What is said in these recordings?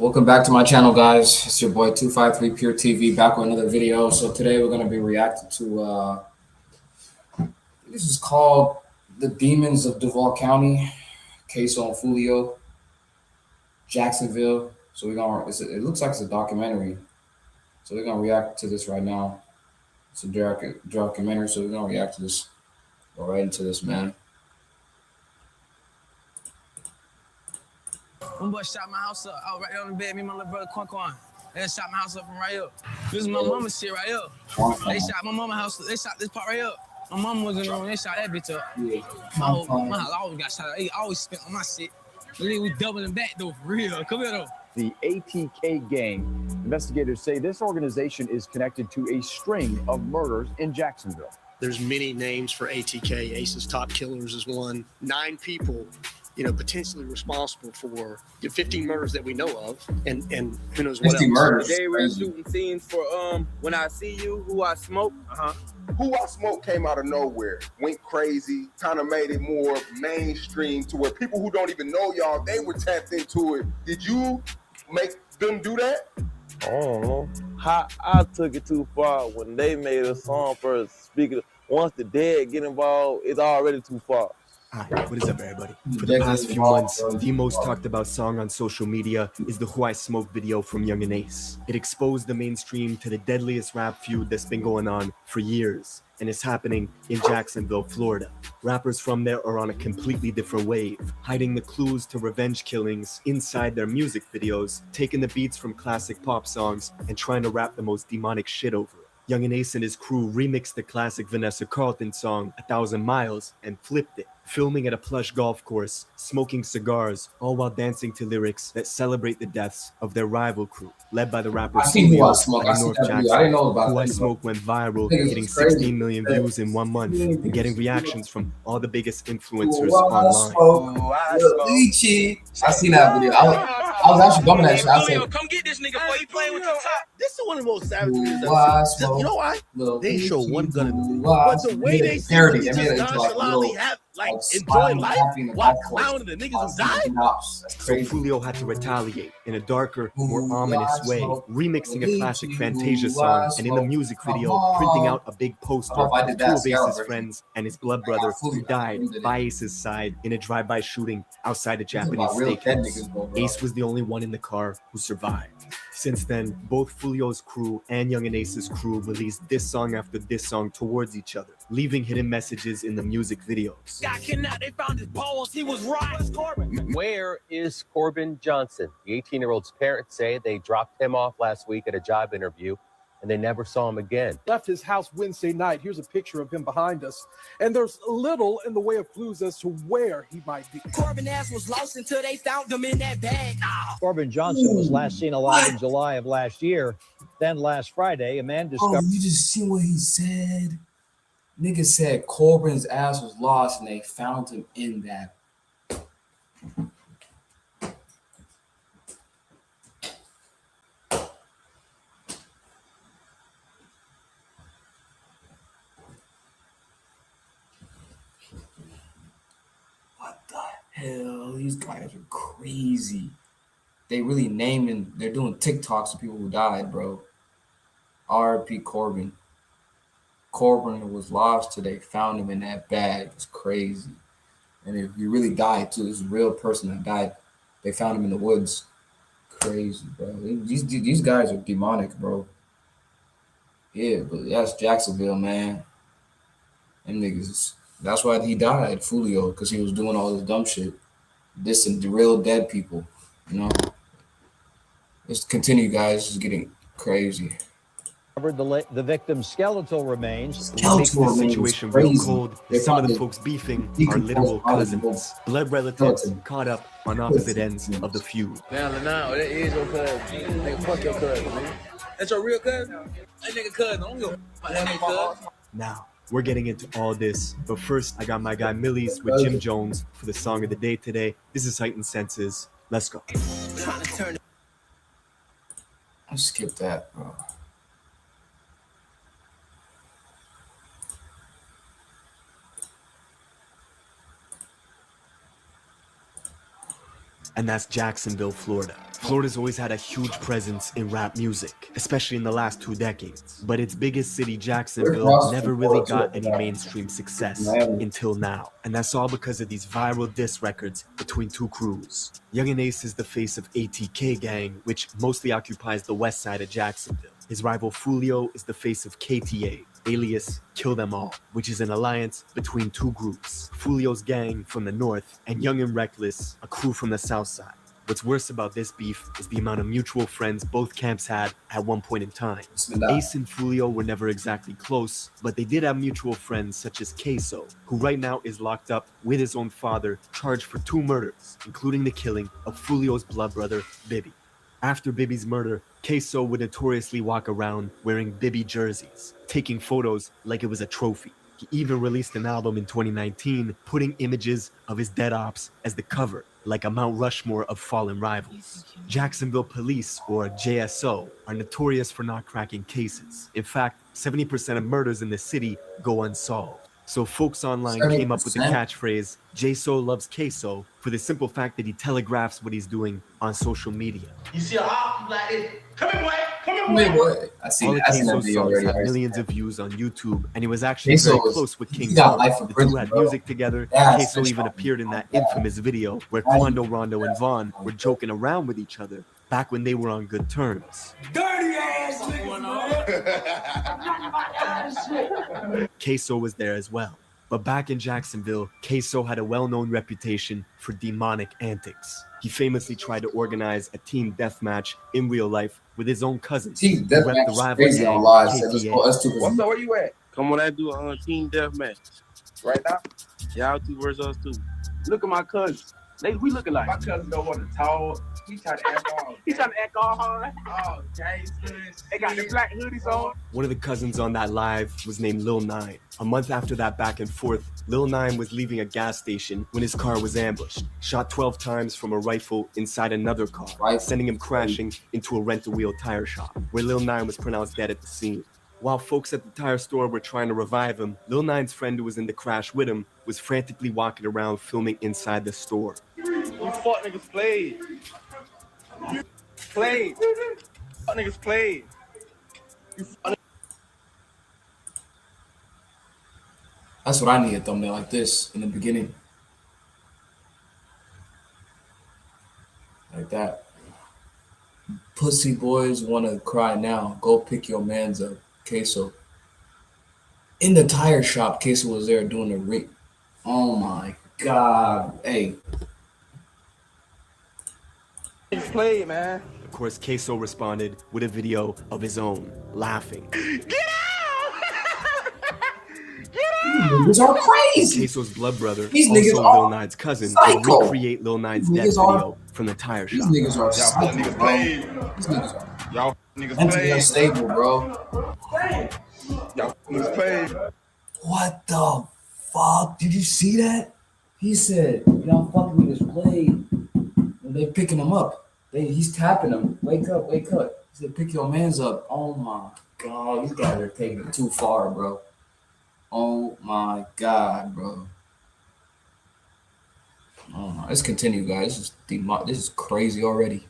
Welcome back to my channel, guys. It's your boy 253 Pure TV back with another video. So today we're going to be reacting to this is called The Demons of Duval County, Case on Foolio, Jacksonville. So it looks like it's a documentary. So we're going to react to this right now. It's a documentary, so we're going to react to this. Go right into this, man. One boy shot my house up. I was right there on the bed, me and my little brother Quan. They shot my house up from right up. This is my mama's shit right up. They shot my mama's house. They shot this part right up. My mama was in the room. They shot that bitch up. Yeah. My house always got shot up. They always spent on my shit. But then we doubling back though, for real. Come here though. The ATK gang. Investigators say this organization is connected to a string of murders in Jacksonville. There's many names for ATK. Ace's Top Killers is one. 9 people, potentially responsible for the 15 murders that we know of, and who knows what else. Murders. Today we're shooting scenes for When I See You, Who I Smoke. Who I Smoke came out of nowhere, went crazy, kind of made it more mainstream to where people who don't even know y'all, they were tapped into it. Did you make them do that? I don't know. I took it too far when they made a song first. Speaking, once the dead get involved, it's already too far. Hi, what is up, everybody? For the past few months, the most talked about song on social media is the Who I Smoke video from Yungeen Ace. It exposed the mainstream to the deadliest rap feud that's been going on for years, and it's happening in Jacksonville, Florida. Rappers from there are on a completely different wave, hiding the clues to revenge killings inside their music videos, taking the beats from classic pop songs, and trying to rap the most demonic shit over it. Yungeen Ace and his crew remixed the classic Vanessa Carlton song 1,000 Miles and flipped it, filming at a plush golf course, smoking cigars, all while dancing to lyrics that celebrate the deaths of their rival crew, led by the rapper Who I Smoke. of North Jackson. I didn't know about Who I that. Smoke went viral, getting 16 million views in 1 month and getting reactions from all the biggest influencers online. I seen that video. I was actually bumming that shit. I said, come get this nigga before you playing with your top. This is one of the most savage videos Who I I've seen. Smoke. You know why? They ain't show one gun in the video. Who I But the way they see parody. niggas They made it just into like nonchalantly little, have, like, enjoy smiling, life happy in the while golf course. clowning the niggas who died. That's So crazy. Foolio had to retaliate in a darker, more Who ominous I way, Smoke. remixing a classic Who Fantasia I song, and in the Smoke. music Come video, on. printing out a big poster Oh, I of did 2 that. of Sierra Ace's version. friends and his blood brother who died by Ace's side in a drive-by shooting outside a Japanese real dead steakhouse. niggas, bro. Ace was the only one in the car who survived. Since then, both Foolio's crew and Yungeen Ace's crew released this song after this song towards each other, leaving hidden messages in the music videos. Got kidnapped. They found his balls. He was right. Where is Corbin Johnson? The 18-year-old's parents say they dropped him off last week at a job interview and they never saw him again. Left his house Wednesday night. Here's a picture of him behind us. And there's little in the way of clues as to where he might be. Corbin ass was lost until they found him in that bag. Corbin Johnson was last seen alive in July of last year. Then last Friday, a man discovered... Oh, you just see what he said? Nigga said Corbin's ass was lost and they found him in that. What the hell? These guys are crazy. They really naming, they're doing TikToks of people who died, bro. R.I.P. Corbin. Corbin was lost till they found him in that bag. It's crazy. And if he really died too, this is a real person that died. They found him in the woods. Crazy, bro. These guys are demonic, bro. Yeah, but that's Jacksonville, man. Them niggas. That's why he died, Foolio, because he was doing all this dumb shit. Dissing the real dead people, you know. Let's continue, guys. It's getting crazy. the victim's skeletal remains. What makes this situation real cold is some of the folks beefing are literal cousins, blood relatives caught up on opposite ends of the feud. Now, that is your cousin. Nigga, fuck your cousin, man. That's your real cousin? That nigga cousin. I don't give a fuck that nigga cousin. Now, we're getting into all this, but first I got my guy Millies with Jim Jones for the song of the day today. This is Heightened Senses. Let's go. I'll skip that, bro. And that's Jacksonville, Florida, Florida's always had a huge presence in rap music, especially in the last 2 decades. But its biggest city, Jacksonville, never really got any mainstream success until now. And that's all because of these viral diss records between two crews. Yungeen Ace is the face of ATK Gang, which mostly occupies the west side of Jacksonville. His rival Foolio is the face of KTA, alias Kill Them All, which is an alliance between two groups, Foolio's gang from the north and Young and Reckless, a crew from the south side. What's worse about this beef is the amount of mutual friends both camps had at one point in time. Ace and Foolio were never exactly close, but they did have mutual friends such as Queso, who right now is locked up with his own father, charged for 2 murders, including the killing of Foolio's blood brother, Bibby. After Bibby's murder, Queso would notoriously walk around wearing Bibby jerseys, taking photos like it was a trophy. He even released an album in 2019, putting images of his dead ops as the cover, like a Mount Rushmore of fallen rivals. Jacksonville police, or JSO, are notorious for not cracking cases. In fact, 70% of murders in the city go unsolved. So folks online came up with the catchphrase, JSO loves Queso, for the simple fact that he telegraphs what he's doing on social media. You see a hop like this. Come here, boy. Come here, boy. I see All of that Queso's video songs already. had millions of views on YouTube, and he was actually Queso very was- close with King he got Kong. life in The prison, two had bro. music together. Yeah, Queso it's even finished. appeared in that infamous video where Quando, Rondo, and Vaughn were joking around with each other back when they were on good terms. Dirty ass niggas, Queso was there as well. But back in Jacksonville, Queso had a well-known reputation for demonic antics. He famously tried to organize a team deathmatch in real life with his own cousins. Team who rep deathmatch the is rival crazy gang, on live. So let's KTA. go us two. What's up? Where you at? Come on, I do a team deathmatch. Right now? Y'all 2 versus us 2. Look at my cousins. We looking like. My cousin don't want to talk. He trying to act all. He trying to act all hard. Oh, gangsters. They got the black hoodies on. One of the cousins on that live was named Lil 9. A month after that back and forth, Lil 9 was leaving a gas station when his car was ambushed, shot 12 times from a rifle inside another car, sending him crashing into a rent-a-wheel tire shop, where Lil 9 was pronounced dead at the scene. While folks at the tire store were trying to revive him, Lil 9's friend who was in the crash with him was frantically walking around filming inside the store. You fuck niggas played. Played. Fuck niggas played. That's what I need, a thumbnail like this in the beginning. Like that. Pussy boys want to cry now. Go pick your mans up. Queso. In the tire shop, Queso was there doing a ring. Oh my God. Hey. Niggas played, man. Of course, Queso responded with a video of his own, laughing. These niggas are crazy. Queso's blood brother, These also niggas Lil are 9's cousin, psycho. would recreate Lil 9's These death niggas are- video from the tire These shop. niggas are psycho, niggas bro. played. These niggas are Y'all niggas mentally played. unstable, bro. Y'all niggas played. What the fuck? Did you see that? He said, y'all fucking niggas played. And they picking him up. He's tapping him. Wake up, wake up. He said, pick your mans up. Oh my God. These guys are taking it too far, bro. Oh my God, bro. Oh, let's continue, guys. This is crazy already.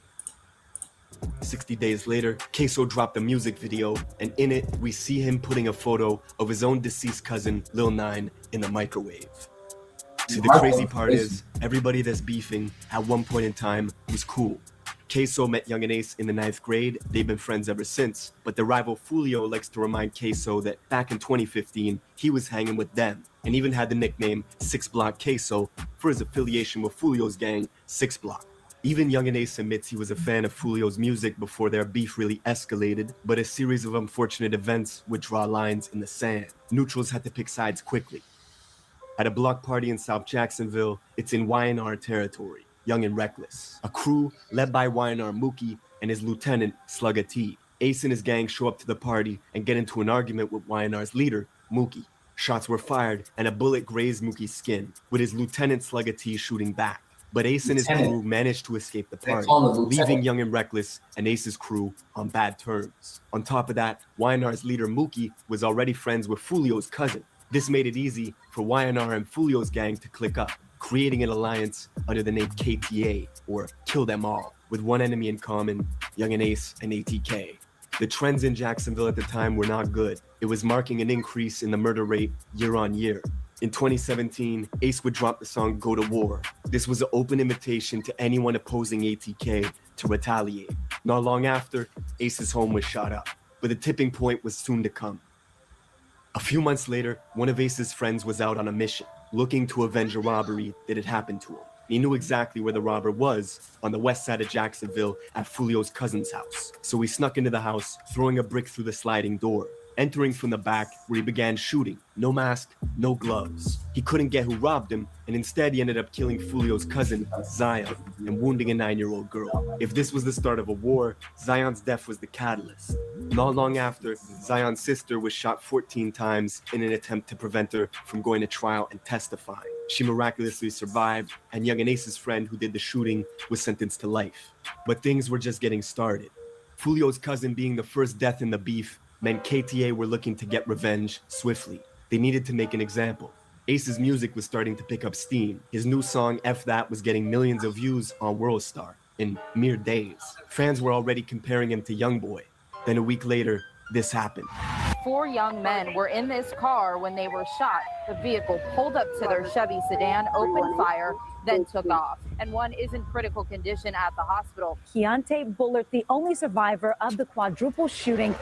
60 days later, Queso dropped a music video, and in it, we see him putting a photo of his own deceased cousin, Lil 9, in the microwave. See, the crazy part is, everybody that's beefing, at one point in time, was cool. Queso met Yungeen Ace in the 9th grade. They've been friends ever since, but the rival Foolio likes to remind Queso that back in 2015, he was hanging with them, and even had the nickname 6 Block Queso for his affiliation with Foolio's gang, 6 Block. Even Yungeen Ace admits he was a fan of Foolio's music before their beef really escalated, but a series of unfortunate events would draw lines in the sand. Neutrals had to pick sides quickly. At a block party in South Jacksonville, it's in Y&R territory, Young and Reckless, a crew led by Y&R Mookie and his lieutenant, Slugga T. Ace and his gang show up to the party and get into an argument with Y&R's leader, Mookie. Shots were fired and a bullet grazed Mookie's skin, with his lieutenant Slugga T shooting back. But Ace and his crew managed to escape the party, leaving Young and Reckless and Ace's crew on bad terms. On top of that, Y&R's leader Mookie was already friends with Foolio's cousin. This made it easy for Y&R and Foolio's gang to click up, creating an alliance under the name KTA, or Kill Them All. with one enemy in common, Yungeen Ace and ATK. The trends in Jacksonville at the time were not good. It was marking an increase in the murder rate year on year. In 2017, Ace would drop the song Go to War. This was an open invitation to anyone opposing ATK to retaliate. Not long after, Ace's home was shot up, but the tipping point was soon to come. A few months later, one of Ace's friends was out on a mission, looking to avenge a robbery that had happened to him. He knew exactly where the robber was, on the west side of Jacksonville at Foolio's cousin's house. So he snuck into the house, throwing a brick through the sliding door, entering from the back where he began shooting. No mask, no gloves. He couldn't get who robbed him, and instead he ended up killing Foolio's cousin, Zion, and wounding a 9-year-old girl. If this was the start of a war, Zion's death was the catalyst. Not long after, Zion's sister was shot 14 times in an attempt to prevent her from going to trial and testifying. She miraculously survived, and Yungeen Ace's friend who did the shooting was sentenced to life. But things were just getting started. Foolio's cousin being the first death in the beef meant KTA were looking to get revenge swiftly. They needed to make an example. Ace's music was starting to pick up steam. His new song, F That, was getting millions of views on WorldStar in mere days. Fans were already comparing him to Youngboy. Then a week later, this happened. 4 young men were in this car when they were shot. The vehicle pulled up to their Chevy sedan, opened fire, then took off. And one is in critical condition at the hospital. Keontae Bullard, the only survivor of the quadruple shooting.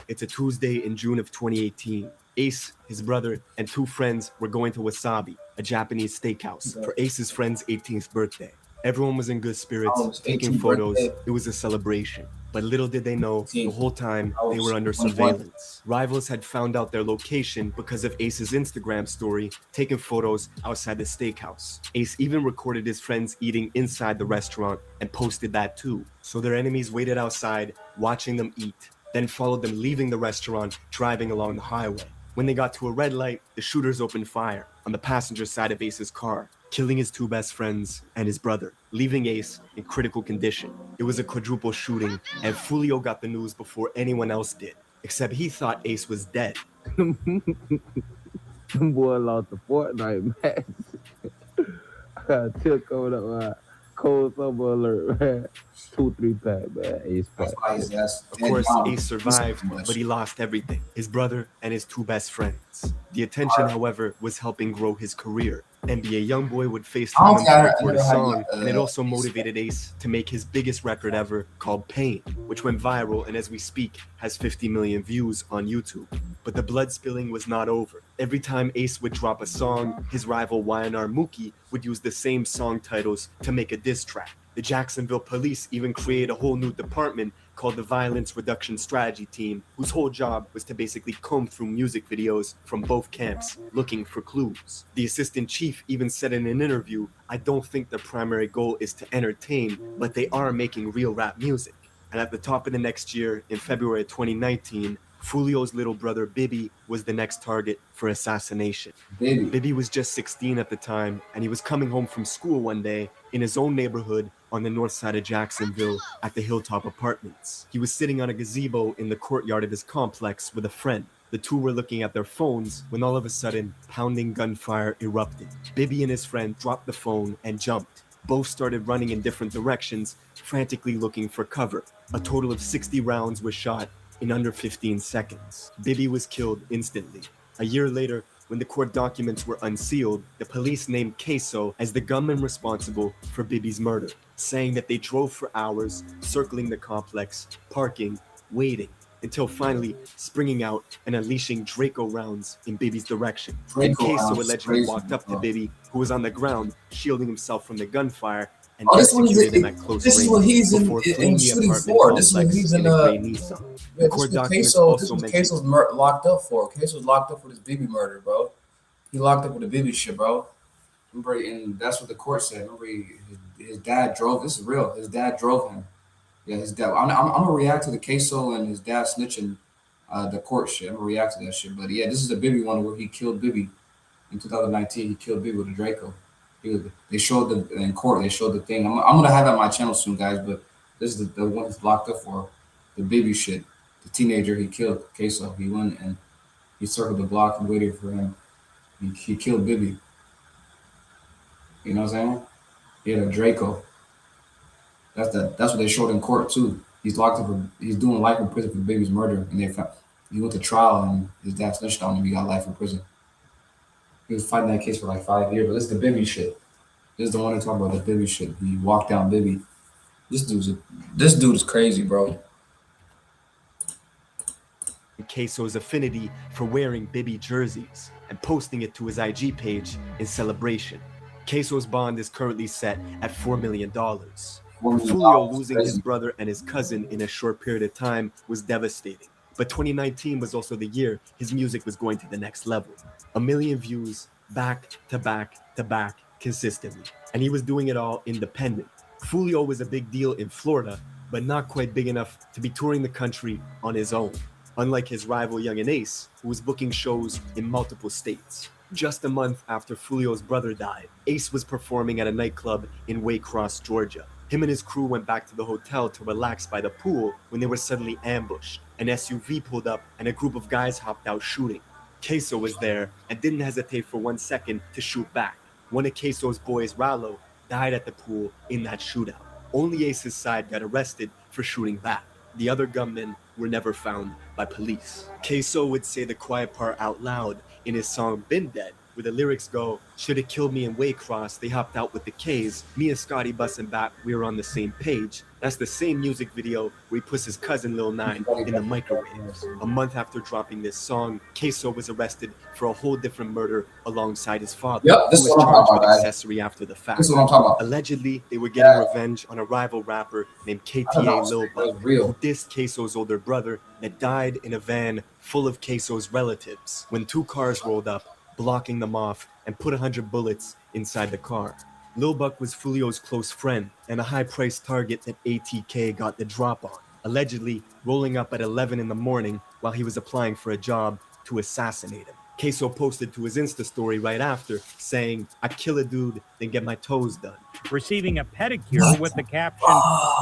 It's a Tuesday in June of 2018. Ace, his brother, and 2 friends were going to Wasabi, a Japanese steakhouse, for Ace's friend's 18th birthday. Everyone was in good spirits, taking photos. It was a celebration. But little did they know, the whole time they were under surveillance. Rivals had found out their location because of Ace's Instagram story, taking photos outside the steakhouse. Ace even recorded his friends eating inside the restaurant and posted that too. So their enemies waited outside, watching them eat, then followed them leaving the restaurant, driving along the highway. When they got to a red light, the shooters opened fire on the passenger side of Ace's car, killing his 2 best friends and his brother, leaving Ace in critical condition. It was a quadruple shooting, and Foolio got the news before anyone else did, except he thought Ace was dead. Them boy lost the Fortnite match. I took over the cold summer alert, man. 2-3 pack, man. Ace pack. Of course, Ace survived, but he lost everything. His brother and his 2 best friends. The attention, however, was helping grow his career. NBA Youngboy would FaceTime him to record a song, and it also motivated Ace to make his biggest record ever, called Pain, which went viral and as we speak has 50 million views on YouTube. But the blood spilling was not over. Every time Ace would drop a song, his rival YNR Mookie would use the same song titles to make a diss track. The Jacksonville police even created a whole new department called the Violence Reduction Strategy Team, whose whole job was to basically comb through music videos from both camps, looking for clues. The assistant chief even said in an interview, "I don't think their primary goal is to entertain, but they are making real rap music." And at the top of the next year, in February 2019, Foolio's little brother Bibby was the next target for assassination. Bibby was just 16 at the time, and he was coming home from school one day in his own neighborhood on the north side of Jacksonville at the Hilltop Apartments. He was sitting on a gazebo in the courtyard of his complex with a friend. The 2 were looking at their phones when all of a sudden, pounding gunfire erupted. Bibby and his friend dropped the phone and jumped. Both started running in different directions, frantically looking for cover. A total of 60 rounds was shot in under 15 seconds. Bibby was killed instantly. A year later, when the court documents were unsealed, the police named Queso as the gunman responsible for Bibby's murder, saying that they drove for hours, circling the complex, parking, waiting, until finally springing out and unleashing Draco rounds in Bibby's direction. And Queso allegedly walked up to Bibby, who was on the ground, shielding himself from the gunfire, and executed him at close range. This is what he's in shooting for. This is what he's in The court documents also mentioned Queso's locked up for. Queso's locked up for this Bibby murder, bro. He locked up with the Bibby shit, bro. Remember, and that's what the court said. Remember, his dad drove. This is real. His dad drove him. Yeah, his dad. I'm gonna react to the Queso and his dad snitching the court shit. I'm gonna react to that shit. But yeah, this is the Bibby one where he killed Bibby in 2019. He killed Bibby with a Draco. They showed in court. They showed the thing. I'm gonna have it on my channel soon, guys. But this is the one he's locked up for, the Bibby shit. The teenager he killed, Queso. He went and he circled the block and waited for him. He killed Bibby. You know what I'm saying? He had a Draco. That's what they showed in court too. He's locked up. He's doing life in prison for baby's murder, and he went to trial, and his dad snitched on him. He got life in prison. He was fighting that case for like 5 years. But this is the Bibby shit. This is the one to talk about the Bibby shit. He walked down Bibby. This dude is crazy, bro. Queso's affinity for wearing Bibby jerseys and posting it to his IG page in celebration. Queso's bond is currently set at $4 million. Foolio losing his brother and his cousin in a short period of time was devastating. But 2019 was also the year his music was going to the next level. 1 million views back to back to back consistently. And he was doing it all independent. Foolio was a big deal in Florida, but not quite big enough to be touring the country on his own. Unlike his rival Yungeen Ace, who was booking shows in multiple states. Just a month after Foolio's brother died, Ace was performing at a nightclub in Waycross, Georgia. Him and his crew went back to the hotel to relax by the pool when they were suddenly ambushed. An SUV pulled up and a group of guys hopped out shooting. Queso was there and didn't hesitate for 1 second to shoot back. One of Queso's boys, Rallo, died at the pool in that shootout. Only Ace's side got arrested for shooting back. The other gunmen were never found by police. Queso would say the quiet part out loud in his song Been Dead, where the lyrics go, "Shoulda killed me in Waycross, they hopped out with the K's. Me and Scotty bustin' back, we were on the same page." That's the same music video where he puts his cousin Lil 9 in the microwaves. A month after dropping this song, Queso was arrested for a whole different murder alongside his father, Yep, this who is was what I'm charged talking with about, accessory after the fact. This is what I'm talking about. Allegedly, they were getting revenge on a rival rapper named KTA Lil Buck, real. who dissed Queso's older brother that died in a van full of Queso's relatives when 2 cars rolled up, blocking them off and put 100 bullets inside the car. Lil Buck was Foolio's close friend and a high-priced target that ATK got the drop on, allegedly rolling up at 11 in the morning while he was applying for a job to assassinate him. Queso posted to his Insta story right after, saying, "I kill a dude, then get my toes done." Receiving a pedicure with the caption,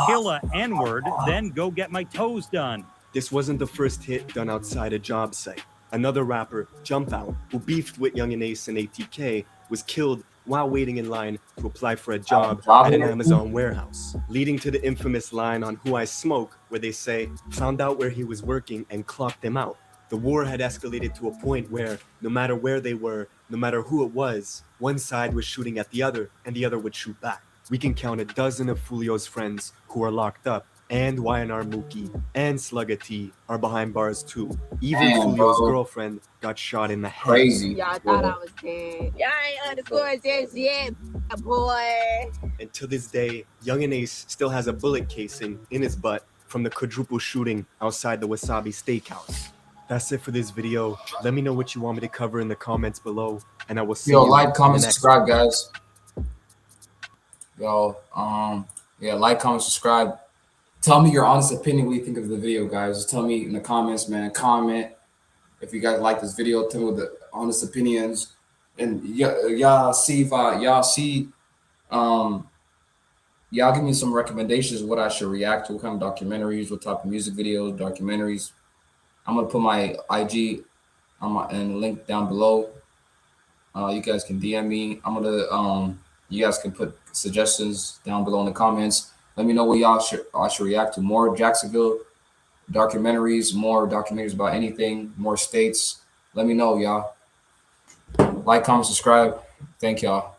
"Kill a N-word, then go get my toes done." This wasn't the first hit done outside a job site. Another rapper, Jump Out, who beefed with Yungeen Ace and ATK, was killed while waiting in line to apply for a job at an Amazon warehouse, leading to the infamous line on Who I Smoke, where they say, "Found out where he was working and clocked him out." The war had escalated to a point where, no matter where they were, no matter who it was, one side was shooting at the other and the other would shoot back. We can count a dozen of Foolio's friends who are locked up, and YNR Mookie and Slugga T are behind bars too. Even Foolio's girlfriend got shot in the head. Crazy. Y'all thought I was dead. Y'all ain't underscored this yet, boy. And to this day, Yungeen Ace still has a bullet casing in his butt from the quadruple shooting outside the Wasabi Steakhouse. That's it for this video. Let me know what you want me to cover in the comments below, and I will see you. Like, comment, in the next subscribe, guys. Yeah, like, comment, subscribe. Tell me your honest opinion, what you think of the video, guys. Just tell me in the comments, man. Comment if you guys like this video. Tell me what the honest opinions. And y'all see if y'all give me some recommendations of what I should react to, what kind of documentaries, what type of music videos, documentaries. I'm gonna put my IG and the link down below. You guys can DM me. You guys can put suggestions down below in the comments. Let me know what I should react to. More Jacksonville documentaries, more documentaries about anything, more states. Let me know, y'all. Like, comment, subscribe. Thank y'all.